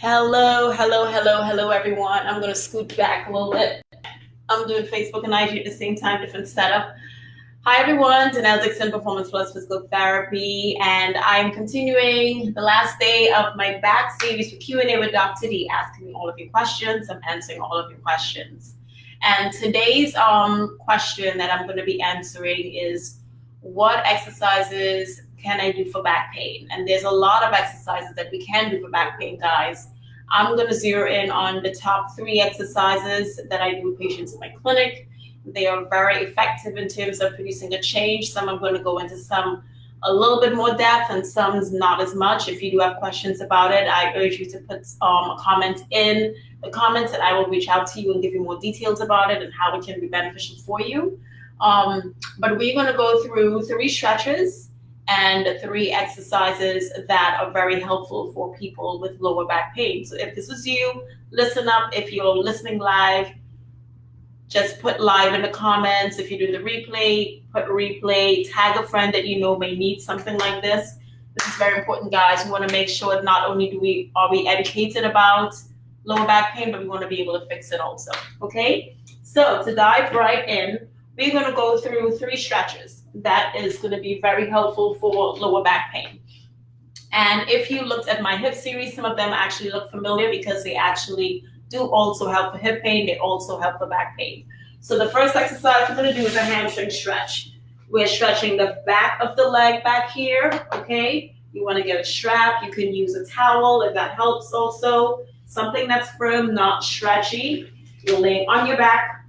Hello, everyone. I'm going to scoot back a little bit. I'm doing Facebook and IG at the same time, different setup. Hi, everyone. 𝘿𝙧 𝘿𝙚 Performance Plus Physical Therapy, and I'm continuing the last day of my back series for Q&A with Dr. D, asking me all of your questions. I'm answering all of your questions. And today's question that I'm going to be answering is, what exercises can I do for back pain? And there's a lot of exercises that we can do for back pain, guys. I'm going to zero in on the top 3 exercises that I do with patients in my clinic. They are very effective in terms of producing a change. Some I'm going to go into some a little bit more depth and some's not as much. If you do have questions about it, I urge you to put a comment in the comments and I will reach out to you and give you more details about it and how it can be beneficial for you. But we're going to go through 3 stretches and 3 exercises that are very helpful for people with lower back pain. So if this is you, listen up. If you're listening live, just put live in the comments. If you're doing the replay, put replay. Tag a friend that you know may need something like this. This is very important, guys. We want to make sure that not only are we educated about lower back pain, but we want to be able to fix it also. Okay? So to dive right in, we're going to go through 3 stretches. That is going to be very helpful for lower back pain. And if you looked at my hip series, some of them actually look familiar because they actually do also help for hip pain. They also help for back pain. So the first exercise we're going to do is a hamstring stretch. We're stretching the back of the leg back here, okay? You want to get a strap. You can use a towel if that helps also. Something that's firm, not stretchy. You're laying on your back,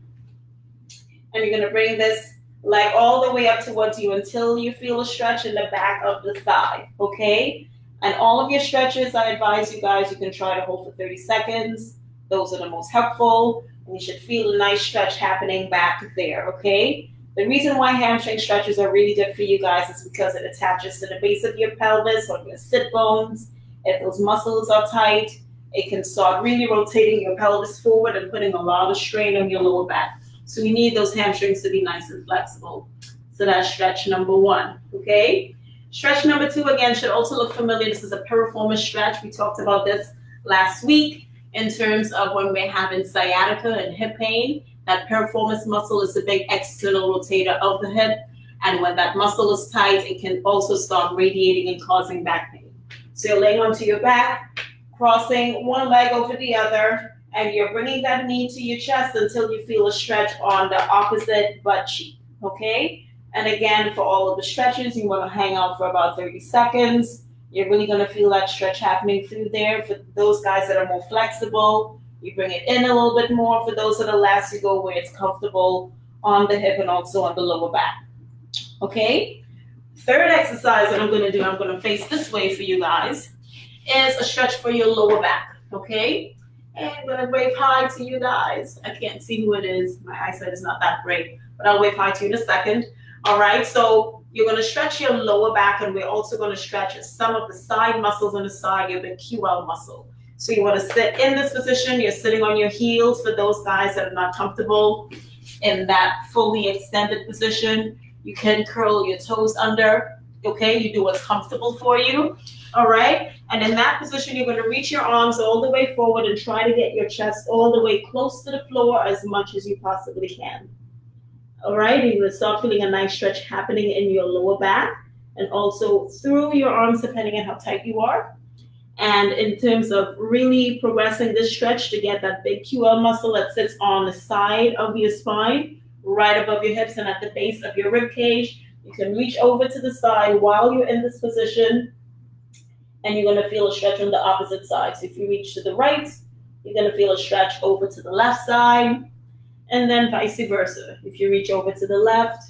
and you're going to bring this leg all the way up towards you until you feel a stretch in the back of the thigh, okay? And all of your stretches, I advise you guys, you can try to hold for 30 seconds. Those are the most helpful. And you should feel a nice stretch happening back there, okay? The reason why hamstring stretches are really good for you guys is because it attaches to the base of your pelvis or your sit bones. If those muscles are tight, it can start really rotating your pelvis forward and putting a lot of strain on your lower back. So you need those hamstrings to be nice and flexible. So that's stretch number 1, okay? Stretch number 2, again, should also look familiar. This is a piriformis stretch. We talked about this last week in terms of when we're having sciatica and hip pain. That piriformis muscle is the big external rotator of the hip. And when that muscle is tight, it can also start radiating and causing back pain. So you're laying onto your back, crossing one leg over the other, and you're bringing that knee to your chest until you feel a stretch on the opposite butt cheek, okay? And again, for all of the stretches, you want to hang out for about 30 seconds. You're really going to feel that stretch happening through there. For those guys that are more flexible, you bring it in a little bit more. For those that are less, you go where it's comfortable on the hip and also on the lower back, okay? Third exercise that I'm going to do, I'm going to face this way for you guys, is a stretch for your lower back, okay? And I'm going to wave hi to you guys. I can't see who it is. My eyesight is not that great, but I'll wave hi to you in a second. All right, so you're going to stretch your lower back, and we're also going to stretch some of the side muscles on the side, your big QL muscle. So you want to sit in this position. You're sitting on your heels for those guys that are not comfortable in that fully extended position. You can curl your toes under, okay? You do what's comfortable for you. All right, and in that position, you're going to reach your arms all the way forward and try to get your chest all the way close to the floor as much as you possibly can. All right, you're going to start feeling a nice stretch happening in your lower back and also through your arms, depending on how tight you are. And in terms of really progressing this stretch to get that big QL muscle that sits on the side of your spine, right above your hips and at the base of your rib cage, you can reach over to the side while you're in this position. And you're going to feel a stretch on the opposite side. So if you reach to the right, you're going to feel a stretch over to the left side, and then vice versa. If you reach over to the left,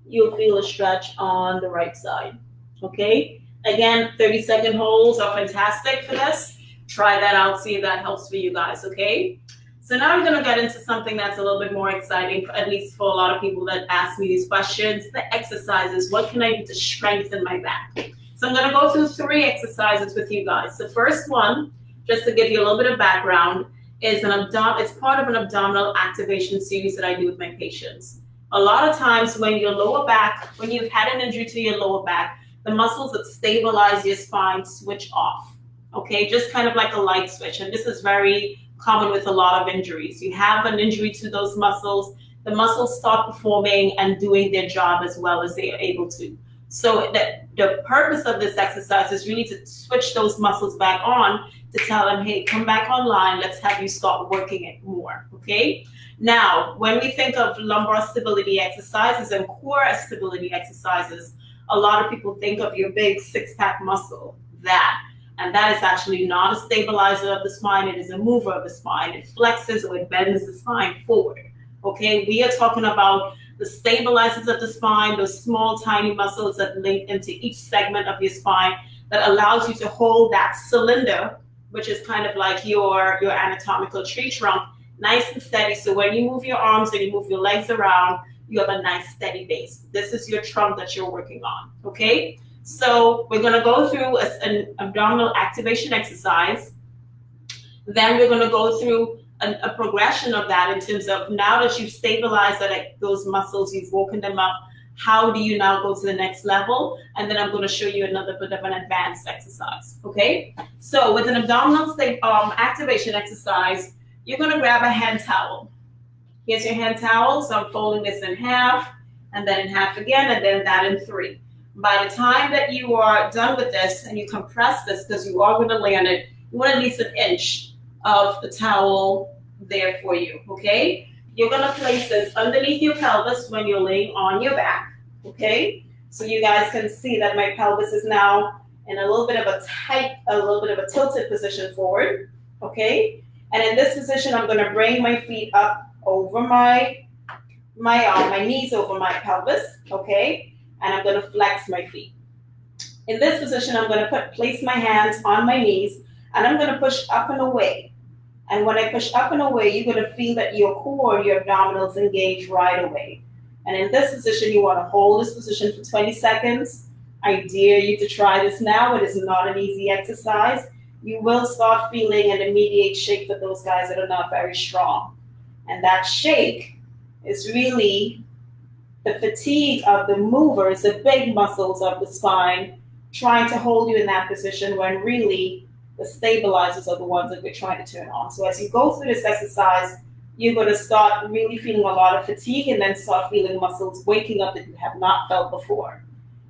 you'll feel a stretch on the right side, okay? Again, 30-second holds are fantastic for this. Try that out, see if that helps for you guys, okay? So now I'm going to get into something that's a little bit more exciting, at least for a lot of people that ask me these questions, the exercises. What can I do to strengthen my back? So I'm going to go through 3 exercises with you guys. The first one, just to give you a little bit of background, is it's part of an abdominal activation series that I do with my patients. A lot of times when your lower back, when you've had an injury to your lower back, the muscles that stabilize your spine switch off. Okay, just kind of like a light switch. And this is very common with a lot of injuries. You have an injury to those muscles, the muscles start performing and doing their job as well as they are able to. So the purpose of this exercise is really to switch those muscles back on, to tell them, hey, come back online, let's have you start working it more, okay? Now, when we think of lumbar stability exercises and core stability exercises, a lot of people think of your big six-pack muscle, and that is actually not a stabilizer of the spine, it is a mover of the spine. It flexes or it bends the spine forward, okay? We are talking about the stabilizers of the spine, those small, tiny muscles that link into each segment of your spine that allows you to hold that cylinder, which is kind of like your anatomical tree trunk, nice and steady. So when you move your arms and you move your legs around, you have a nice steady base. This is your trunk that you're working on, okay? So we're gonna go through an abdominal activation exercise. Then we're gonna go through a progression of that in terms of, now that you've stabilized those muscles, you've woken them up, how do you now go to the next level? And then I'm going to show you another bit of an advanced exercise, okay? So with an abdominal activation exercise, you're going to grab a hand towel. Here's your hand towel. So I'm folding this in half, and then in half again, and then that in three. By the time that you are done with this and you compress this, because you are going to lay on it, you want at least an inch of the towel there for you, okay? You're gonna place this underneath your pelvis when you're laying on your back, okay? So you guys can see that my pelvis is now in a little bit of a tilted position forward, okay? And in this position, I'm gonna bring my feet up over my knees over my pelvis, okay? And I'm gonna flex my feet. In this position, I'm gonna place my hands on my knees, and I'm gonna push up and away. And when I push up and away, you're going to feel that your core, your abdominals engage right away. And in this position, you want to hold this position for 20 seconds. I dare you to try this now. It is not an easy exercise. You will start feeling an immediate shake for those guys that are not very strong. And that shake is really the fatigue of the movers, the big muscles of the spine, trying to hold you in that position when really the stabilizers are the ones that we're trying to turn on. So as you go through this exercise, you're going to start really feeling a lot of fatigue and then start feeling muscles waking up that you have not felt before.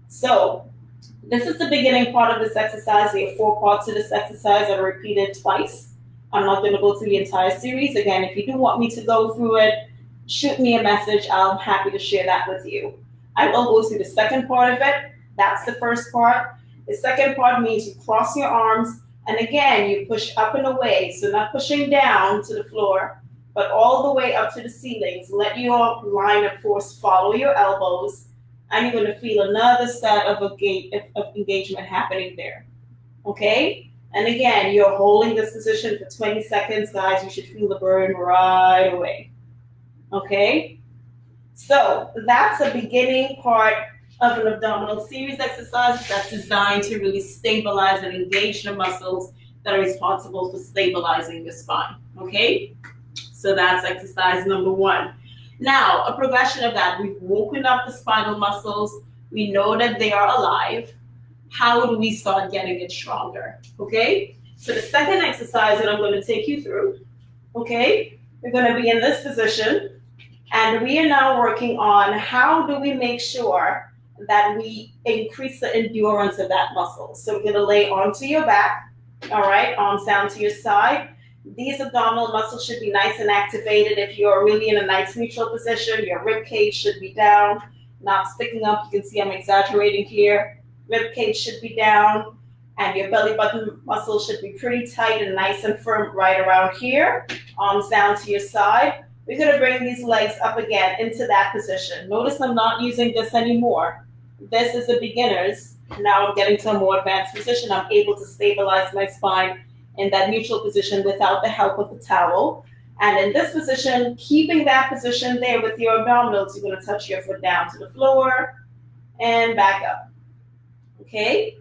So this is the beginning part of this exercise. There are 4 parts to this exercise that are repeated twice. I'm not going to go through the entire series. Again, if you do want me to go through it, shoot me a message. I'm happy to share that with you. I will go through the second part of it. That's the first part. The second part means you cross your arms, and again, you push up and away. So not pushing down to the floor, but all the way up to the ceilings. Let your line of force follow your elbows, and you're going to feel another set of engagement happening there. Okay? And again, you're holding this position for 20 seconds. Guys, you should feel the burn right away. Okay? So that's a beginning part of an abdominal series exercise that's designed to really stabilize and engage the muscles that are responsible for stabilizing the spine, okay? So that's exercise number 1. Now, a progression of that, we've woken up the spinal muscles, we know that they are alive. How do we start getting it stronger, okay? So the second exercise that I'm going to take you through, okay, we're going to be in this position, and we are now working on how do we make sure that we increase the endurance of that muscle. So we're going to lay onto your back, all right, arms down to your side. These abdominal muscles should be nice and activated. If you're really in a nice neutral position, your rib cage should be down, not sticking up. You can see I'm exaggerating here. Rib cage should be down, and your belly button muscles should be pretty tight and nice and firm right around here. Arms down to your side. We're going to bring these legs up again into that position. Notice I'm not using this anymore. This is the beginners. Now I'm getting to a more advanced position. I'm able to stabilize my spine in that neutral position without the help of the towel. And in this position, keeping that position there with your abdominals, you're going to touch your foot down to the floor and back up. Okay?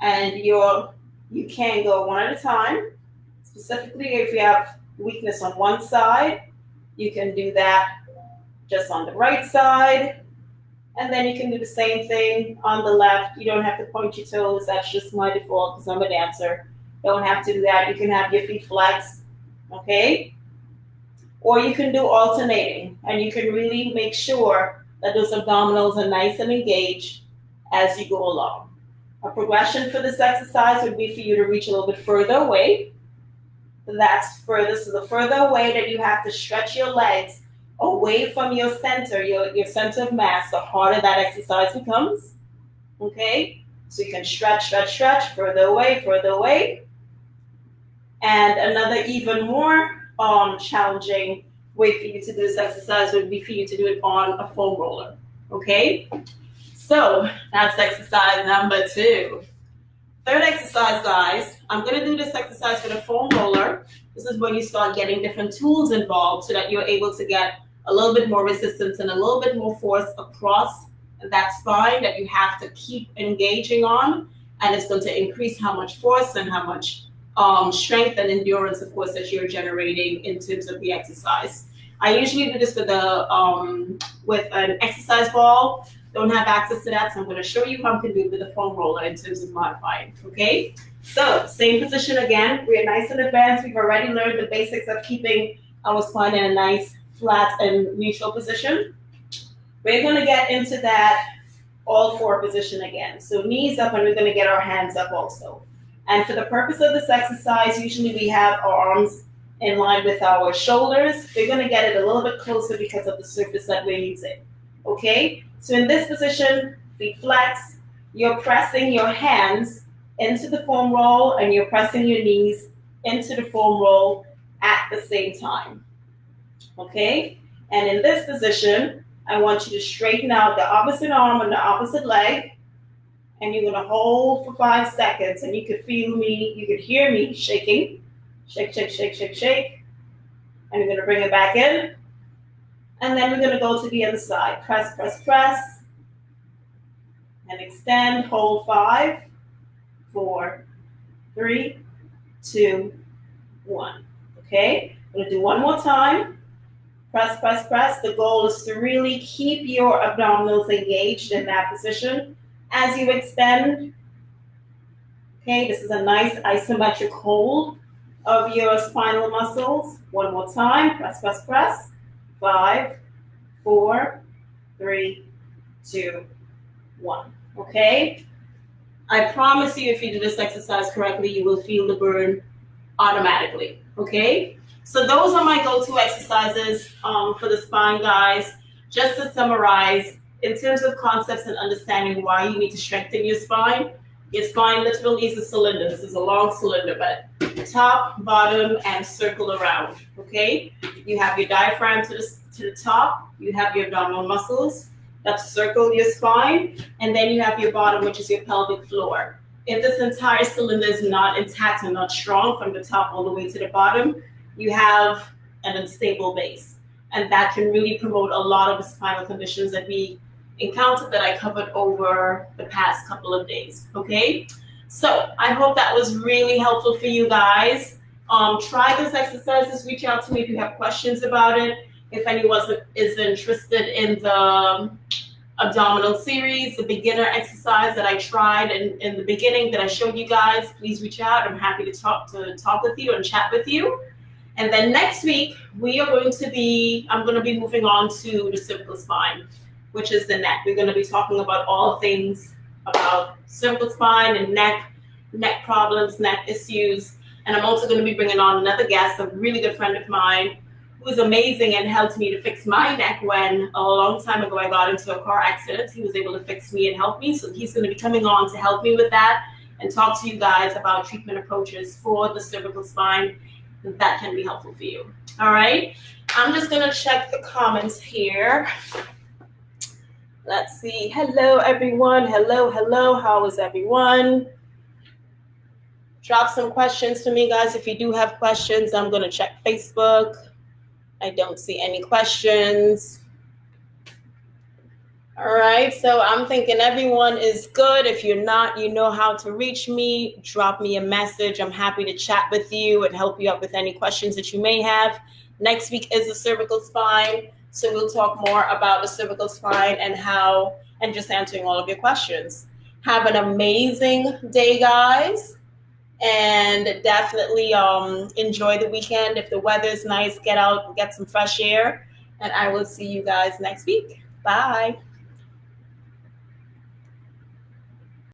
And you can go one at a time. Specifically, if you have weakness on one side, you can do that just on the right side. And then you can do the same thing on the left. You don't have to point your toes. That's just my default because I'm a dancer. Don't have to do that. You can have your feet flexed, okay? Or you can do alternating, and you can really make sure that those abdominals are nice and engaged as you go along. A progression for this exercise would be for you to reach a little bit further away. That's further. So the further away that you have to stretch your legs away from your center, your center of mass, the harder that exercise becomes. Okay? So you can stretch, further away. And another even more challenging way for you to do this exercise would be for you to do it on a foam roller. Okay? So that's exercise number 2. Third exercise, guys, I'm going to do this exercise with a foam roller. This is when you start getting different tools involved so that you're able to get a little bit more resistance and a little bit more force across that spine that you have to keep engaging on. And it's going to increase how much force and how much strength and endurance, of course, that you're generating in terms of the exercise. I usually do this with an exercise ball. Don't have access to that, so I'm going to show you how I can do it with a foam roller in terms of modifying, okay? So, same position again. We're nice and advanced. We've already learned the basics of keeping our spine in a nice, flat, and neutral position. We're going to get into that all 4 position again. So, knees up, and we're going to get our hands up also. And for the purpose of this exercise, usually we have our arms in line with our shoulders. We're going to get it a little bit closer because of the surface that we're using, okay? So in this position, feet flex, you're pressing your hands into the foam roll and you're pressing your knees into the foam roll at the same time, okay? And in this position, I want you to straighten out the opposite arm and the opposite leg, and you're gonna hold for 5 seconds, and you could feel me, you could hear me shaking, shake, shake, shake, shake, shake, and you're gonna bring it back in. And then we're going to go to the other side. Press, press, press. And extend. Hold 5, 4, 3, 2, 1. Okay? I'm going to do one more time. Press, press, press. The goal is to really keep your abdominals engaged in that position as you extend. Okay? This is a nice isometric hold of your spinal muscles. One more time. Press, press, press. 5, 4, 3, 2, 1. Okay? I promise you, if you do this exercise correctly, you will feel the burn automatically. Okay? So those are my go-to exercises for the spine, guys. Just to summarize, in terms of concepts and understanding why you need to strengthen your spine literally is a cylinder. This is a long cylinder, but top, bottom, and circle around, okay? You have your diaphragm to the top, you have your abdominal muscles that circle your spine, and then you have your bottom, which is your pelvic floor. If this entire cylinder is not intact and not strong from the top all the way to the bottom, you have an unstable base. And that can really promote a lot of the spinal conditions that we encountered that I covered over the past couple of days, okay? So I hope that was really helpful for you guys. Try those exercises. Reach out to me if you have questions about it. If anyone is interested in the abdominal series, the beginner exercise that I tried in the beginning that I showed you guys, please reach out. I'm happy to talk with you and chat with you. And then next week, I'm going to be moving on to the cervical spine, which is the neck. We're going to be talking about all things about cervical spine and neck problems, neck issues. And I'm also going to be bringing on another guest, a really good friend of mine, who is amazing and helped me to fix my neck when a long time ago I got into a car accident. He was able to fix me and help me. So he's going to be coming on to help me with that and talk to you guys about treatment approaches for the cervical spine that can be helpful for you. All right. I'm just going to check the comments here. Let's see. Hello, everyone. Hello. How is everyone? Drop some questions for me, guys. If you do have questions, I'm going to check Facebook. I don't see any questions. All right. So I'm thinking everyone is good. If you're not, you know how to reach me. Drop me a message. I'm happy to chat with you and help you out with any questions that you may have. Next week is the cervical spine. So we'll talk more about the cervical spine and just answering all of your questions. Have an amazing day, guys. and definitely enjoy the weekend. If the weather is nice, get out, get some fresh air, and I will see you guys next week. Bye.